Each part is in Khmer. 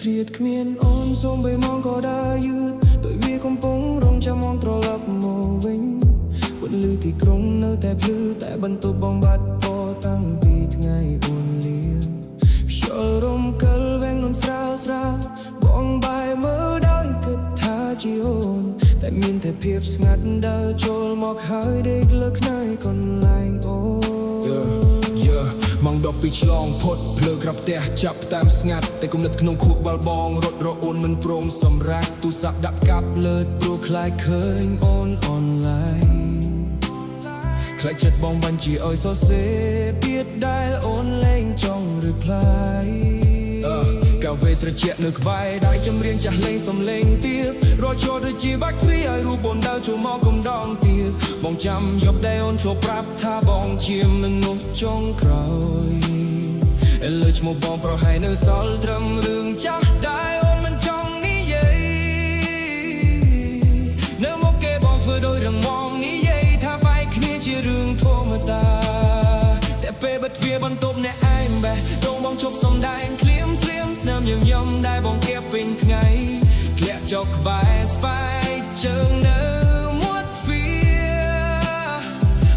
ត្រៀតគ្មានអូនសូមបីមងក៏ដើរយឺតដោយវាកំពុងរងចាំមងត្រឡប់មកវិញពន្លឺទីក្រុងនៅតែភ្លឺតែបន្ទប់បងបាត់ពណ៌តាំងពីថ្ងៃអូនលាខ្យល់រំកិលវែងនន់ស្រាលស្រាលបងបាយមើលដោយគិតថាជាអូនតែមានតែភាពស្ងាត់ដើរចូលមកហើយដេកលើខ្នើយកន្លែងអូម៉ងដប់ពីឆ្លងផុតភ្លើក្រាប់ផ្ទះចាប់តាមស្ងាត់តែគំនិតក្នុងខួរក្បាលបងរត់រអូនមិនព្រមសម្រាកទូរស័ព្ទដាក់កាប់លើតព្រោះខ្លាចឃើញអូនអនឡាញខ្លាចចិត្តបងបញ្ជាឲ្យសរសេរពាក្យដែលអូនលែងចង់ឬផ្លាយកាវេត្រជាក់នៅក្បែរដៃចម្រៀងចាស់លេងសំឡេងទៀតរត់ចូលដូចជាបាក់ទ្រីឲ្យរូបអូនដើរចូលមកកំដងទៀតបងចាំយប់ដែលអូនធ្លាប់ប្រាប់ថាបងជាមនុស្សចុងក្រោយឥឡូវឈ្មោះបងប្រហែលនៅសល់ត្រឹមរឿងចាស់ដែលអូនមិនចង់និយាយនៅមកគេបងធ្វើដោយរងមងនិយាយថាបែកគ្នាជារឿងធម្មតាតែពេលបិទទ្វារបន្ទប់អ្នកឯងបេះដងបងជប់សំដែងឃ្លាមស្លៀមស្នាមញញឹមដែលបងគៀបពេញថ្ងៃធ្លាក់ចុះក្បែរស្បែកជើងនៅមាត់ទ្វារ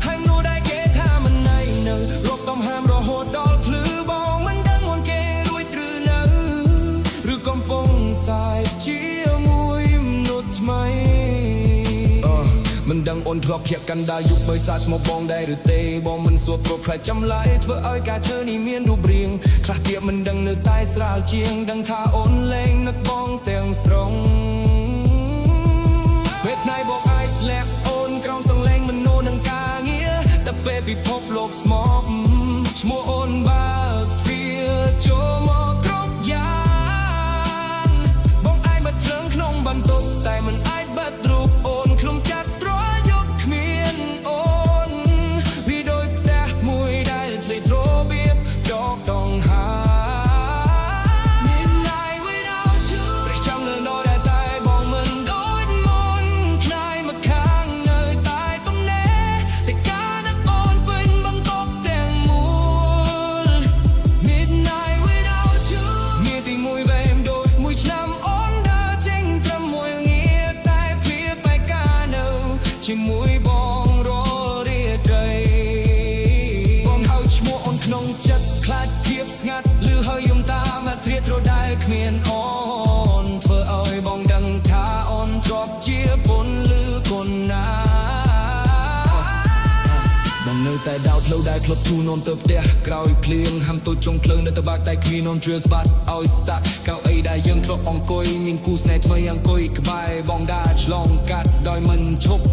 ហើយមនុស្សដែលគេថាមិនណៃនៅរកកំហាមរហូតដល់ភ្លឺបងមិនដឹងមុនគេរួចឬនៅឬកំពុងសាយជាមួយមនុស្សថ្មីមិនដឹងអូនធ្លាប់ភ្ញាក់កណ្ដាលយុគបើសាឈ្មោះបងដែរឬទេបងមិនសួរព្រោះផ្លែចាំឡាយធ្វើឲ្យការឈើនេះមានរូបរាងខ្លះទៀតមិនដឹងនៅតែស្រាលជាងដឹងថាអូនលែងនឹកបងទាំងស្រុងពេលថ្ងៃបងអាចលាក់អូនក្រោមសង្លេងមនោនឹងការងារតែពេលពិភពលោកស្មោកឈ្មោះអូនបើកទ្វារចូលមកគ្រប់យ៉ាងបងអាចបិទភ្លើងក្នុងបន្ទប់តែមិនអាចបិទរូបអូនក្នុងចិត្តជាមួយបងររាត្រីបងហៅឈ្មោះអូនក្នុងចិត្តខ្លាចភាពស្ងាត់ឮហើយយំតាមអាត្រៀតត្រដែលគ្មានអូនធ្វើឲ្យបងដឹងថាអូនធ្លាប់ជាពន្លឺគុណណាបងនៅតែដោតលើដែលក្លុបទូនំទៅផ្ទះក្រោយភ្លៀងហាំទូចចុងភ្លើងនៅតបាក់តែគ្មាននំជ្រឿស្បាត់ឲ្យស្តាក់កៅអីដែលយើងធ្លាប់អង្គុយមានគូស្នេហ៍ថ្មីអង្គុយក្បែរបងដើរឆ្លងកាត់ដោយមិនឈប់